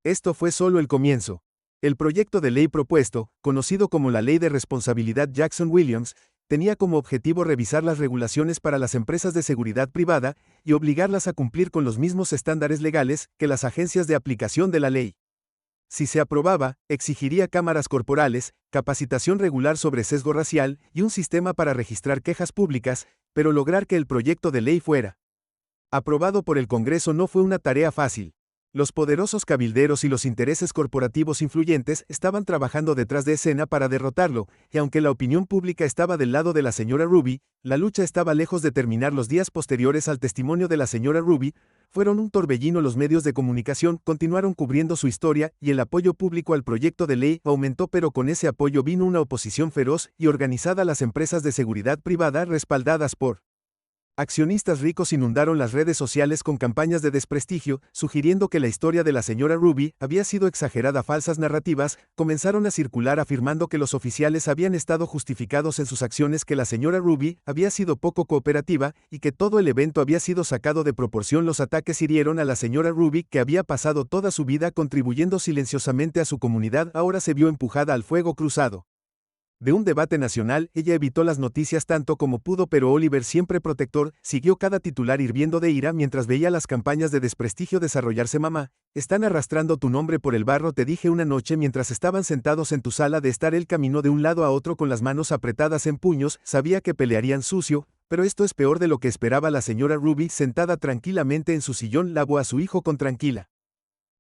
Esto fue solo el comienzo. El proyecto de ley propuesto, conocido como la Ley de Responsabilidad Jackson-Williams, tenía como objetivo revisar las regulaciones para las empresas de seguridad privada y obligarlas a cumplir con los mismos estándares legales que las agencias de aplicación de la ley. Si se aprobaba, exigiría cámaras corporales, capacitación regular sobre sesgo racial y un sistema para registrar quejas públicas, pero lograr que el proyecto de ley fuera aprobado por el Congreso no fue una tarea fácil. Los poderosos cabilderos y los intereses corporativos influyentes estaban trabajando detrás de escena para derrotarlo, y aunque la opinión pública estaba del lado de la señora Ruby, la lucha estaba lejos de terminar. Los días posteriores al testimonio de la señora Ruby fueron un torbellino. Los medios de comunicación continuaron cubriendo su historia y el apoyo público al proyecto de ley aumentó, pero con ese apoyo vino una oposición feroz y organizada. Las empresas de seguridad privada respaldadas por accionistas ricos inundaron las redes sociales con campañas de desprestigio, sugiriendo que la historia de la señora Ruby había sido exagerada. Falsas narrativas comenzaron a circular afirmando que los oficiales habían estado justificados en sus acciones, que la señora Ruby había sido poco cooperativa y que todo el evento había sido sacado de proporción. Los ataques hirieron a la señora Ruby, que había pasado toda su vida contribuyendo silenciosamente a su comunidad. Ahora se vio empujada al fuego cruzado de un debate nacional. Ella evitó las noticias tanto como pudo, pero Oliver, siempre protector, siguió cada titular hirviendo de ira mientras veía las campañas de desprestigio desarrollarse. Mamá, están arrastrando tu nombre por el barro, te dije una noche mientras estaban sentados en tu sala de estar. Él caminó de un lado a otro con las manos apretadas en puños, sabía que pelearían sucio, pero esto es peor de lo que esperaba. La señora Ruby, sentada tranquilamente en su sillón, lavó a su hijo con tranquila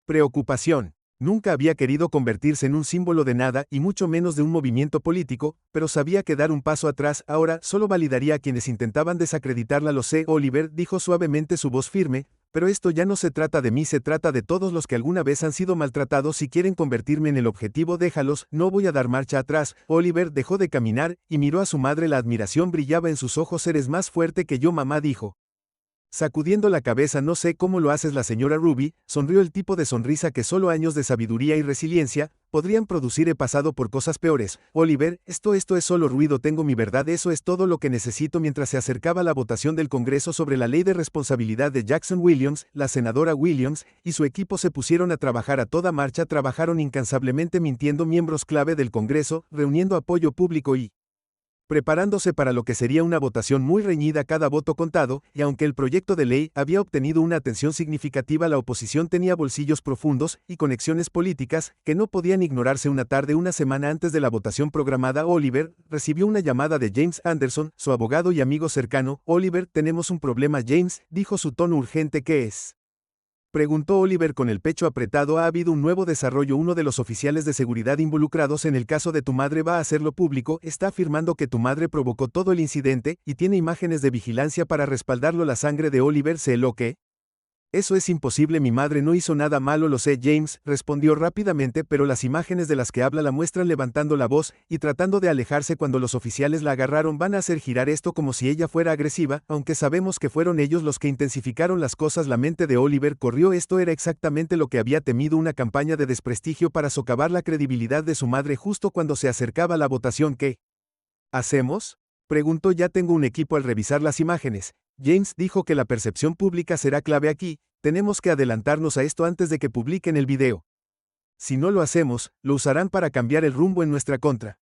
preocupación. Nunca había querido convertirse en un símbolo de nada y mucho menos de un movimiento político, pero sabía que dar un paso atrás ahora solo validaría a quienes intentaban desacreditarla. Lo sé, Oliver, dijo suavemente, su voz firme, pero esto ya no se trata de mí, se trata de todos los que alguna vez han sido maltratados. Si quieren convertirme en el objetivo, déjalos, no voy a dar marcha atrás. Oliver dejó de caminar y miró a su madre. La admiración brillaba en sus ojos. Eres más fuerte que yo, mamá, dijo, sacudiendo la cabeza. No sé cómo lo haces. La señora Ruby sonrió, el tipo de sonrisa que solo años de sabiduría y resiliencia podrían producir. He pasado por cosas peores, Oliver, esto es solo ruido, tengo mi verdad, eso es todo lo que necesito. Mientras se acercaba la votación del Congreso sobre la ley de responsabilidad de Jackson-Williams, la senadora Williams y su equipo se pusieron a trabajar a toda marcha. Trabajaron incansablemente mintiendo miembros clave del Congreso, reuniendo apoyo público y preparándose para lo que sería una votación muy reñida, cada voto contado, y aunque el proyecto de ley había obtenido una atención significativa, la oposición tenía bolsillos profundos y conexiones políticas que no podían ignorarse. Una tarde, una semana antes de la votación programada, Oliver recibió una llamada de James Anderson, su abogado y amigo cercano. Oliver, tenemos un problema. James, dijo su tono urgente. ¿Qué es?, preguntó Oliver con el pecho apretado. Ha habido un nuevo desarrollo. Uno de los oficiales de seguridad involucrados en el caso de tu madre va a hacerlo público. Está afirmando que tu madre provocó todo el incidente y tiene imágenes de vigilancia para respaldarlo. La sangre de Oliver se heló. ¿Qué? Eso es imposible, mi madre no hizo nada malo. Lo sé, James, respondió rápidamente, pero las imágenes de las que habla la muestran levantando la voz y tratando de alejarse cuando los oficiales la agarraron. Van a hacer girar esto como si ella fuera agresiva, aunque sabemos que fueron ellos los que intensificaron las cosas. La mente de Oliver corrió. Esto era exactamente lo que había temido, una campaña de desprestigio para socavar la credibilidad de su madre justo cuando se acercaba la votación. ¿Qué hacemos?, preguntó. Ya tengo un equipo. Al revisar las imágenes, James dijo que la percepción pública será clave aquí. Tenemos que adelantarnos a esto antes de que publiquen el video. Si no lo hacemos, lo usarán para cambiar el rumbo en nuestra contra.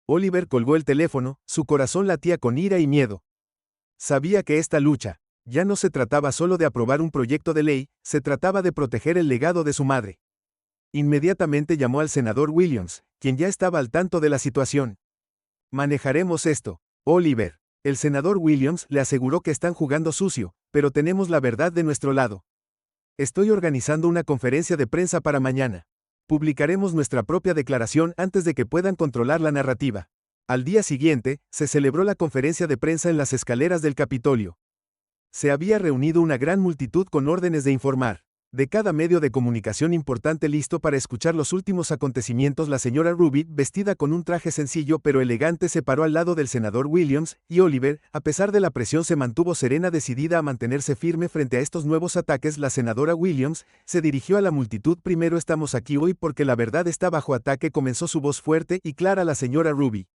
Oliver colgó el teléfono, su corazón latía con ira y miedo. Sabía que esta lucha ya no se trataba solo de aprobar un proyecto de ley, se trataba de proteger el legado de su madre. Inmediatamente llamó al senador Williams, quien ya estaba al tanto de la situación. Manejaremos esto, Oliver. El senador Williams le aseguró que están jugando sucio, pero tenemos la verdad de nuestro lado. Estoy organizando una conferencia de prensa para mañana. Publicaremos nuestra propia declaración antes de que puedan controlar la narrativa. Al día siguiente, se celebró la conferencia de prensa en las escaleras del Capitolio. Se había reunido una gran multitud con órdenes de informar de cada medio de comunicación importante, listo para escuchar los últimos acontecimientos. La señora Ruby, vestida con un traje sencillo pero elegante, se paró al lado del senador Williams, y Oliver, a pesar de la presión, se mantuvo serena, decidida a mantenerse firme frente a estos nuevos ataques. La senadora Williams se dirigió a la multitud. Primero, estamos aquí hoy porque la verdad está bajo ataque, comenzó su voz fuerte y clara la señora Ruby.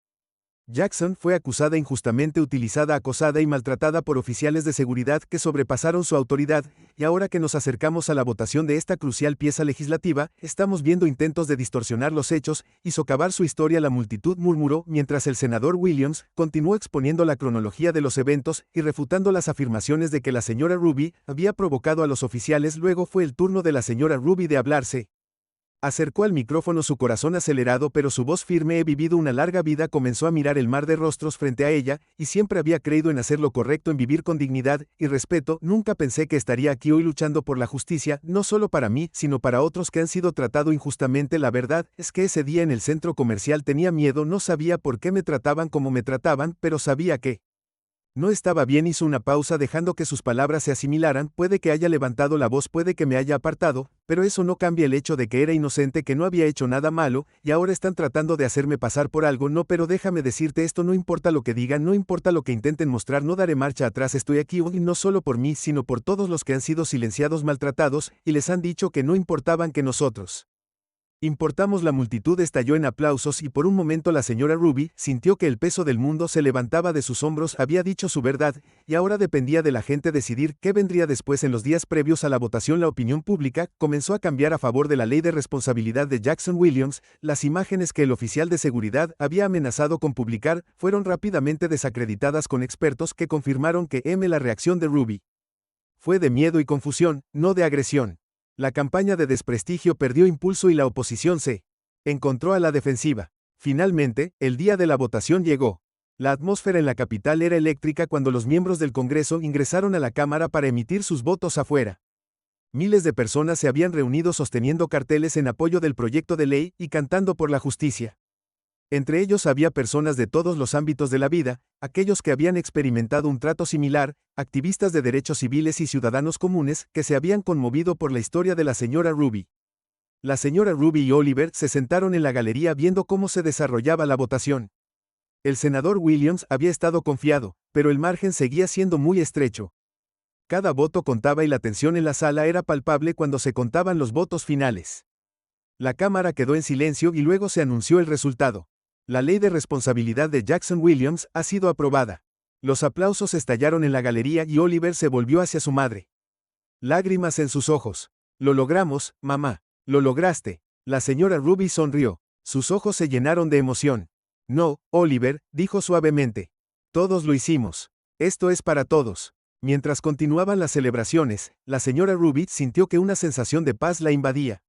Jackson fue acusada injustamente, utilizada, acosada y maltratada por oficiales de seguridad que sobrepasaron su autoridad, y ahora que nos acercamos a la votación de esta crucial pieza legislativa, estamos viendo intentos de distorsionar los hechos y socavar su historia. La multitud murmuró mientras el senador Williams continuó exponiendo la cronología de los eventos y refutando las afirmaciones de que la señora Ruby había provocado a los oficiales. Luego fue el turno de la señora Ruby de hablarse. Acercó al micrófono, su corazón acelerado pero su voz firme. He vivido una larga vida, comenzó a mirar el mar de rostros frente a ella, y siempre había creído en hacer lo correcto, en vivir con dignidad y respeto. Nunca pensé que estaría aquí hoy luchando por la justicia, no solo para mí, sino para otros que han sido tratados injustamente. La verdad es que ese día en el centro comercial tenía miedo, no sabía por qué me trataban como me trataban, pero sabía que no estaba bien. Hizo una pausa dejando que sus palabras se asimilaran. Puede que haya levantado la voz, puede que me haya apartado, pero eso no cambia el hecho de que era inocente, que no había hecho nada malo, y ahora están tratando de hacerme pasar por algo. No, pero déjame decirte esto, no importa lo que digan, no importa lo que intenten mostrar, no daré marcha atrás. Estoy aquí hoy no solo por mí, sino por todos los que han sido silenciados, maltratados, y les han dicho que no importaban, que nosotros importamos. La multitud estalló en aplausos y por un momento la señora Ruby sintió que el peso del mundo se levantaba de sus hombros. Había dicho su verdad, y ahora dependía de la gente decidir qué vendría después. En los días previos a la votación, la opinión pública comenzó a cambiar a favor de la ley de responsabilidad de Jackson Williams. Las imágenes que el oficial de seguridad había amenazado con publicar fueron rápidamente desacreditadas con expertos que confirmaron que la reacción de Ruby fue de miedo y confusión, no de agresión. La campaña de desprestigio perdió impulso y la oposición se encontró a la defensiva. Finalmente, el día de la votación llegó. La atmósfera en la capital era eléctrica cuando los miembros del Congreso ingresaron a la Cámara para emitir sus votos afuera. Miles de personas se habían reunido sosteniendo carteles en apoyo del proyecto de ley y cantando por la justicia. Entre ellos había personas de todos los ámbitos de la vida, aquellos que habían experimentado un trato similar, activistas de derechos civiles y ciudadanos comunes que se habían conmovido por la historia de la señora Ruby. La señora Ruby y Oliver se sentaron en la galería viendo cómo se desarrollaba la votación. El senador Williams había estado confiado, pero el margen seguía siendo muy estrecho. Cada voto contaba y la tensión en la sala era palpable cuando se contaban los votos finales. La Cámara quedó en silencio y luego se anunció el resultado. La ley de responsabilidad de Jackson Williams ha sido aprobada. Los aplausos estallaron en la galería y Oliver se volvió hacia su madre. Lágrimas en sus ojos. Lo logramos, mamá. Lo lograste. La señora Ruby sonrió. Sus ojos se llenaron de emoción. No, Oliver, dijo suavemente. Todos lo hicimos. Esto es para todos. Mientras continuaban las celebraciones, la señora Ruby sintió que una sensación de paz la invadía.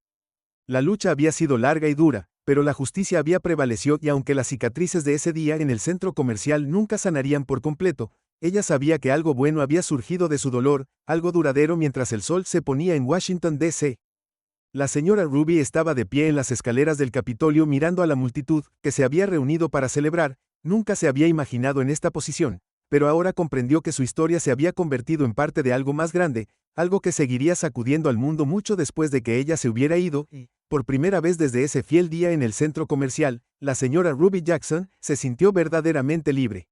La lucha había sido larga y dura, pero la justicia había prevalecido, y aunque las cicatrices de ese día en el centro comercial nunca sanarían por completo, ella sabía que algo bueno había surgido de su dolor, algo duradero. Mientras el sol se ponía en Washington, D.C., la señora Ruby estaba de pie en las escaleras del Capitolio mirando a la multitud que se había reunido para celebrar. Nunca se había imaginado en esta posición, pero ahora comprendió que su historia se había convertido en parte de algo más grande, algo que seguiría sacudiendo al mundo mucho después de que ella se hubiera ido, y, por primera vez desde ese fiel día en el centro comercial, la señora Ruby Jackson se sintió verdaderamente libre.